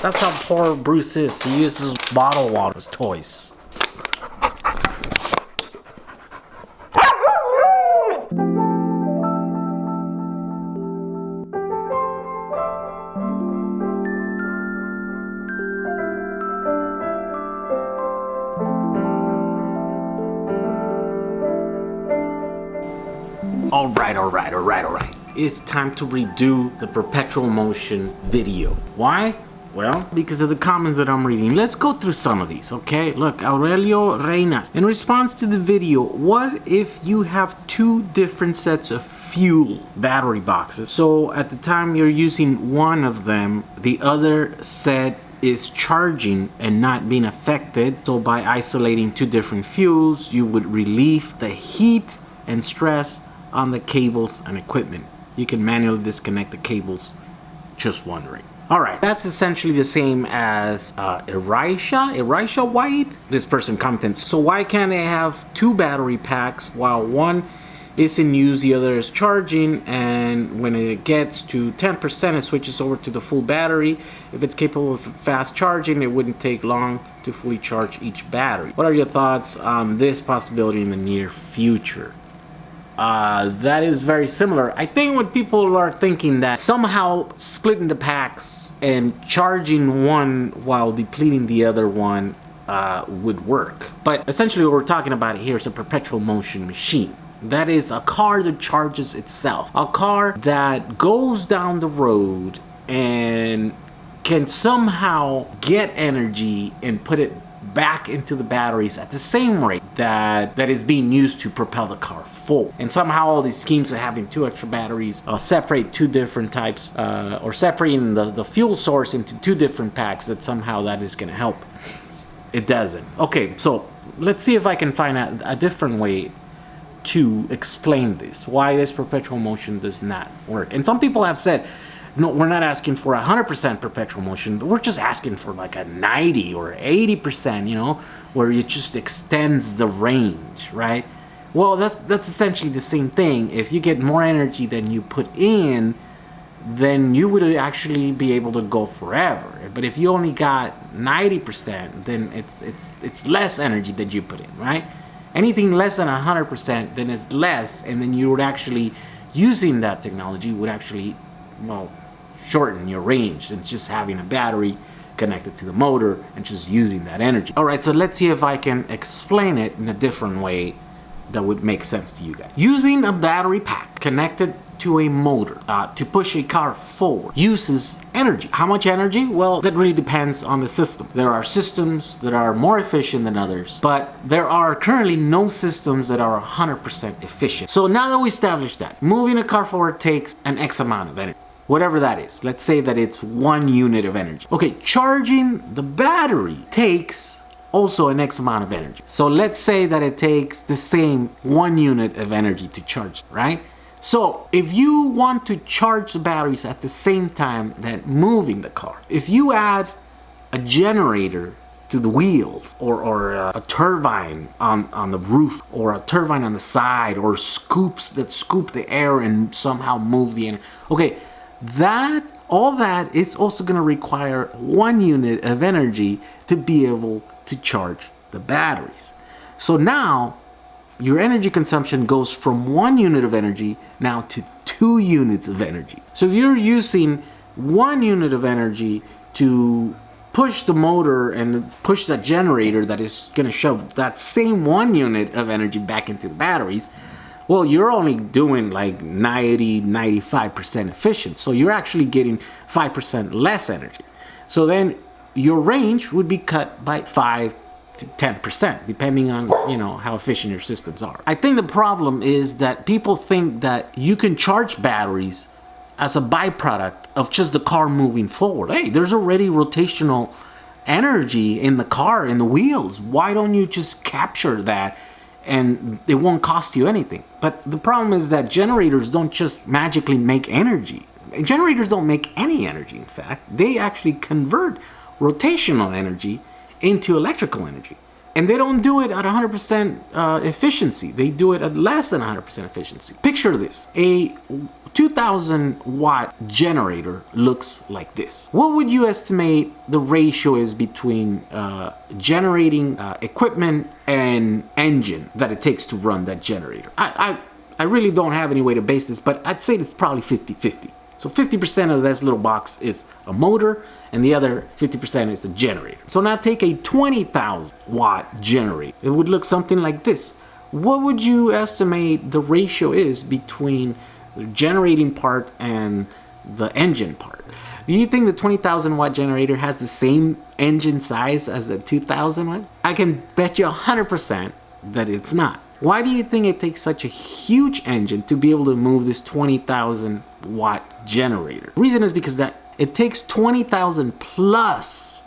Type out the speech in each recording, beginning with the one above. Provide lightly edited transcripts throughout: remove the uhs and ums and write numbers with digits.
That's how poor Bruce is. He uses bottled water as toys. Alright. It's time to redo the perpetual motion video. Why? Well, because of the comments that I'm reading. Let's go through some of these, okay? Look, Aurelio Reynas. In response to the video, what if you have two different sets of fuel battery boxes? So at the time you're using one of them, the other set is charging and not being affected. So by isolating two different fuels, you would relieve the heat and stress on the cables and equipment. You can manually disconnect the cables, just wondering. Alright, that's essentially the same as Erisha White. This person comments, so why can't they have two battery packs while one is in use, the other is charging, and when it gets to 10% it switches over to the full battery. If it's capable of fast charging, it wouldn't take long to fully charge each battery. What are your thoughts on this possibility in the near future? That is very similar. I think what people are thinking that somehow splitting the packs and charging one while depleting the other one would work. But essentially what we're talking about here is a perpetual motion machine. That is a car that charges itself. A car that goes down the road and can somehow get energy and put it back into the batteries at the same rate that is being used to propel the car forward. And somehow all these schemes of having two extra batteries separate two different types or separating the fuel source into two different packs, that somehow that is going to help. It doesn't. Okay, so let's see if I can find a different way to explain this, why this perpetual motion does not work. And some people have said, no, we're not asking for 100% perpetual motion, but we're just asking for like a 90 or 80%, you know, where it just extends the range, right? Well, that's essentially the same thing. If you get more energy than you put in, then you would actually be able to go forever. But if you only got 90%, then it's less energy that you put in, right? Anything less than 100%, then it's less, and then you would actually, using that technology, would actually, well, shorten your range. It's just having a battery connected to the motor and just using that energy. Alright, so let's see if I can explain it in a different way that would make sense to you guys. Using a battery pack connected to a motor to push a car forward uses energy. How much energy? Well, that really depends on the system. There are systems that are more efficient than others, but there are currently no systems that are 100% efficient. So now that we established that, moving a car forward takes an X amount of energy. Whatever that is. Let's say that it's 1 unit of energy. Okay, charging the battery takes also an X amount of energy. So let's say that it takes the same 1 unit of energy to charge, right? So if you want to charge the batteries at the same time that moving the car, if you add a generator to the wheels, or a turbine on the roof, or a turbine on the side, or scoops that scoop the air and somehow move the energy, okay, all that is also going to require 1 unit of energy to be able to charge the batteries. So now your energy consumption goes from 1 unit of energy now to 2 units of energy. So if you're using 1 unit of energy to push the motor and push that generator that is going to shove that same 1 unit of energy back into the batteries, well, you're only doing like 95% efficient. So you're actually getting 5% less energy. So then your range would be cut by 5 to 10%, depending on, you know, how efficient your systems are. I think the problem is that people think that you can charge batteries as a byproduct of just the car moving forward. Hey, there's already rotational energy in the car, in the wheels. Why don't you just capture that and it won't cost you anything? But the problem is that generators don't just magically make energy. Generators don't make any energy, in fact. They actually convert rotational energy into electrical energy. And they don't do it at 100% efficiency. They do it at less than 100% efficiency. Picture this. A 2,000 watt generator looks like this. What would you estimate the ratio is between generating equipment and engine that it takes to run that generator? I really don't have any way to base this, but I'd say it's probably 50-50. So 50% of this little box is a motor and the other 50% is a generator. So now take a 20,000 watt generator. It would look something like this. What would you estimate the ratio is between the generating part and the engine part? Do you think the 20,000 watt generator has the same engine size as the 2,000 watt? I can bet you 100% that it's not. Why do you think it takes such a huge engine to be able to move this 20,000 watt generator? The reason is because that it takes 20,000 plus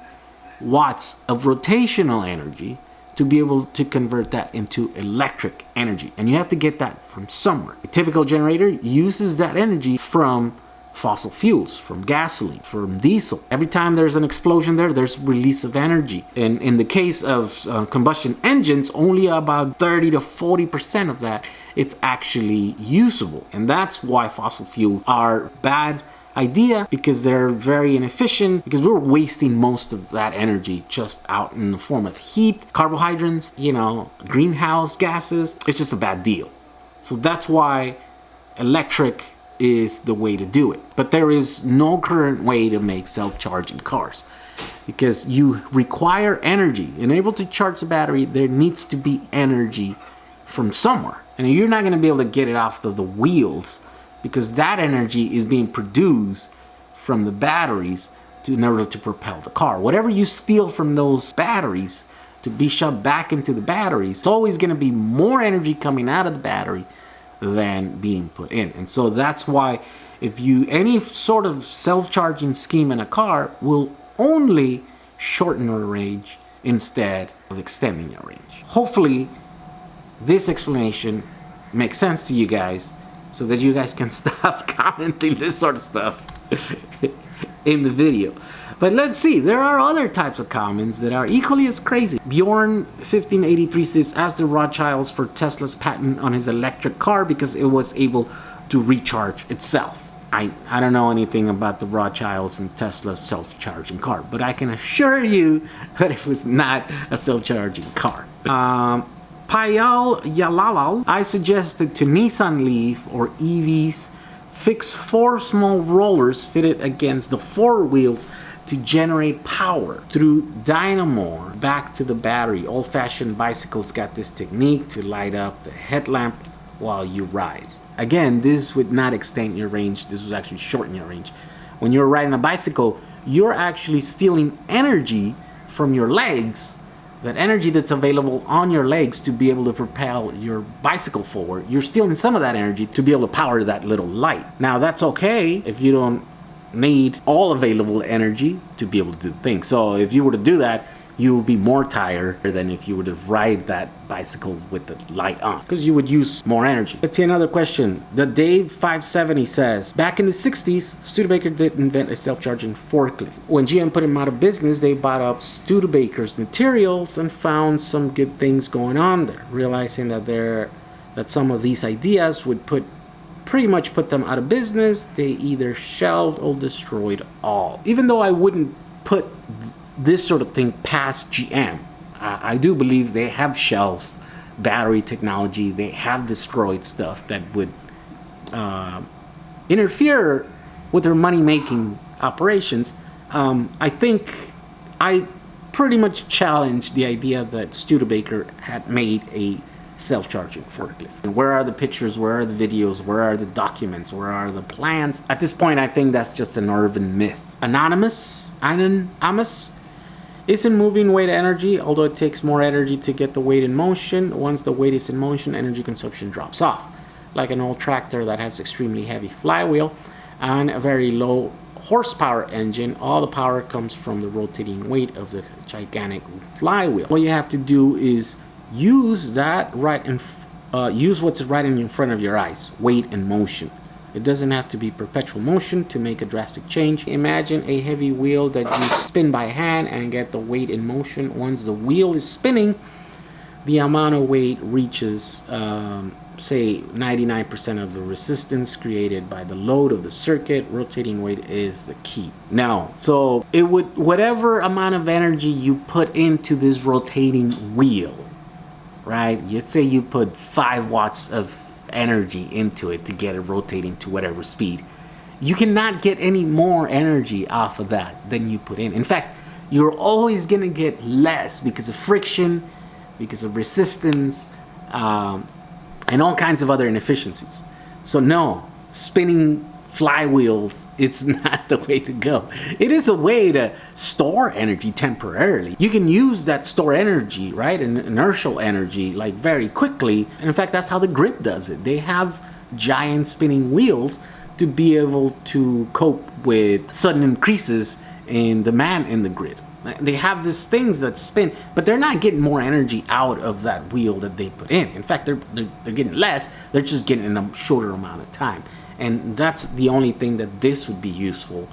watts of rotational energy to be able to convert that into electric energy. And you have to get that from somewhere. A typical generator uses that energy from fossil fuels, from gasoline, from diesel. Every time there's an explosion there's release of energy. And in the case of combustion engines, only about 30 to 40% of that it's actually usable. And that's why fossil fuels are bad idea, because they're very inefficient, because we're wasting most of that energy just out in the form of heat, carbohydrates, greenhouse gases. It's just a bad deal. So that's why electric is the way to do it. But there is no current way to make self-charging cars, because you require energy. In able to charge the battery, there needs to be energy from somewhere, and you're not going to be able to get it off of the wheels, because that energy is being produced from the batteries in order to propel the car. Whatever you steal from those batteries to be shoved back into the batteries, it's always going to be more energy coming out of the battery than being put in. And so that's why any sort of self-charging scheme in a car will only shorten your range instead of extending your range. Hopefully this explanation makes sense to you guys, so that you guys can stop commenting this sort of stuff in the video. But let's see, there are other types of comments that are equally as crazy. Bjorn1583 says, ask the Rothschilds for Tesla's patent on his electric car because it was able to recharge itself. I don't know anything about the Rothschilds and Tesla's self-charging car, but I can assure you that it was not a self-charging car. Payal Yalalal, I suggested to Nissan Leaf or EVs fix 4 small rollers fitted against the 4 wheels to generate power through dynamo back to the battery. Old-fashioned bicycles got this technique to light up the headlamp while you ride. Again, this would not extend your range. This was actually shorten your range. When you're riding a bicycle, you're actually stealing energy from your legs. That energy that's available on your legs to be able to propel your bicycle forward, you're stealing some of that energy to be able to power that little light. Now that's okay if you don't need all available energy to be able to do the thing. So if you were to do that, you will be more tired than if you were to ride that bicycle with the light on, because you would use more energy. Let's see another question. The Dave 570 says, back in the 60s, Studebaker did invent a self-charging forklift. When GM put him out of business, they bought up Studebaker's materials and found some good things going on there, realizing that some of these ideas would pretty much put them out of business. They either shelved or destroyed all. Even though I wouldn't put this sort of thing past GM, I do believe they have shelved battery technology. They have destroyed stuff that would interfere with their money-making operations. I think I pretty much challenge the idea that Studebaker had made a self-charging forklift. Where are the pictures? Where are the videos? Where are the documents? Where are the plans? At this point, I think that's just an urban myth. Anonymous isn't moving weight energy, although it takes more energy to get the weight in motion. Once the weight is in motion, energy consumption drops off. Like an old tractor that has extremely heavy flywheel and a very low horsepower engine, all the power comes from the rotating weight of the gigantic flywheel. What you have to do is use what's right in front of your eyes, weight and motion. It doesn't have to be perpetual motion to make a drastic change. Imagine a heavy wheel that you spin by hand and get the weight in motion. Once the wheel is spinning, the amount of weight reaches say 99% of the resistance created by the load of the circuit. Rotating weight is the key. Now, so it would, whatever amount of energy you put into this rotating wheel, right? Let's say you put 5 watts of energy into it to get it rotating to whatever speed. You cannot get any more energy off of that than you put in. In fact, you're always going to get less because of friction, because of resistance, and all kinds of other inefficiencies. So no, spinning flywheels, it's not the way to go. It is a way to store energy temporarily. You can use that store energy, right, and inertial energy, like very quickly. And in fact, that's how the grid does it. They have giant spinning wheels to be able to cope with sudden increases in demand in the grid. They have these things that spin, but they're not getting more energy out of that wheel that they put in. In fact, they're getting less. They're just getting in a shorter amount of time. And that's the only thing that this would be useful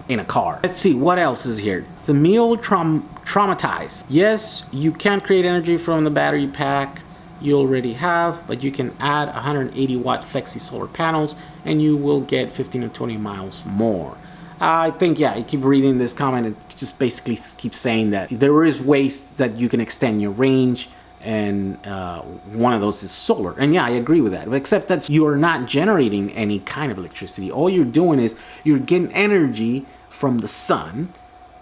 in a car. Let's see, what else is here? Thermal traumatized. Yes, you can create energy from the battery pack you already have, but you can add 180 watt flexi solar panels and you will get 15 to 20 miles more. I think, yeah, I keep reading this comment. It just basically keeps saying that there is ways that you can extend your range, and one of those is solar. And yeah, I agree with that, except that you are not generating any kind of electricity. All you're doing is you're getting energy from the sun,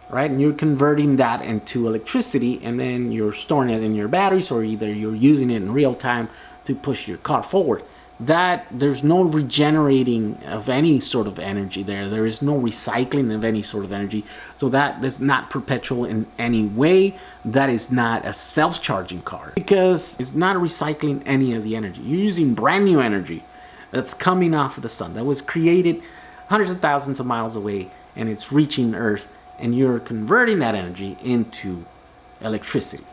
right? And you're converting that into electricity, and then you're storing it in your batteries, or either you're using it in real time to push your car forward. That there's no regenerating of any sort of energy there. There is no recycling of any sort of energy. So that is not perpetual in any way. That is not a self-charging car because it's not recycling any of the energy. You're using brand new energy that's coming off of the sun that was created hundreds of thousands of miles away, and it's reaching Earth, and you're converting that energy into electricity.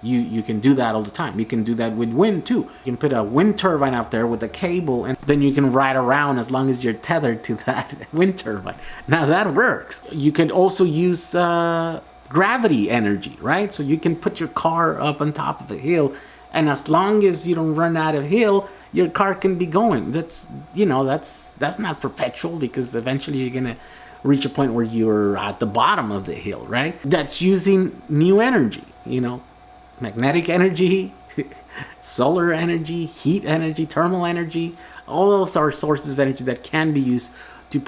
You can do that all the time. You can do that with wind too. You can put a wind turbine out there with a cable, and then you can ride around as long as you're tethered to that wind turbine. Now that works. You can also use gravity energy, right? So you can put your car up on top of a hill, and as long as you don't run out of hill, your car can be going. That's not perpetual, because eventually you're gonna reach a point where you're at the bottom of the hill, right? That's using new energy, magnetic energy, solar energy, heat energy, thermal energy. All those are sources of energy that can be used to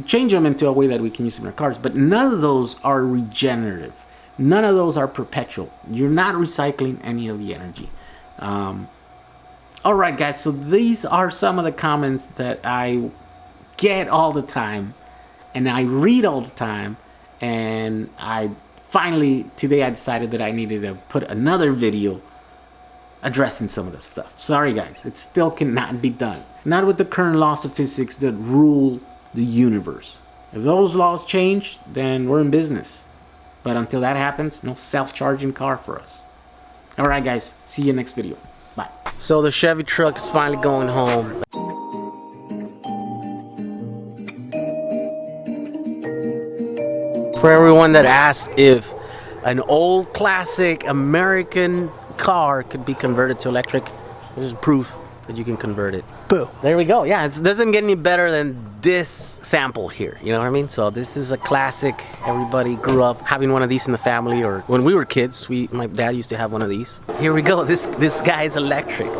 change them into a way that we can use them in our cars. But none of those are regenerative. None of those are perpetual. You're not recycling any of the energy. All right, guys, so these are some of the comments that I get all the time, and I read all the time, and finally, today I decided that I needed to put another video addressing some of this stuff. Sorry guys, it still cannot be done. Not with the current laws of physics that rule the universe. If those laws change, then we're in business. But until that happens, no self-charging car for us. All right guys, see you next video. Bye. So the Chevy truck is finally going home. For everyone that asked if an old classic American car could be converted to electric, there's proof that you can convert it. Boom. There we go. Yeah, it doesn't get any better than this sample here. You know what I mean? So this is a classic. Everybody grew up having one of these in the family, or when we were kids, my dad used to have one of these. Here we go. This guy is electric.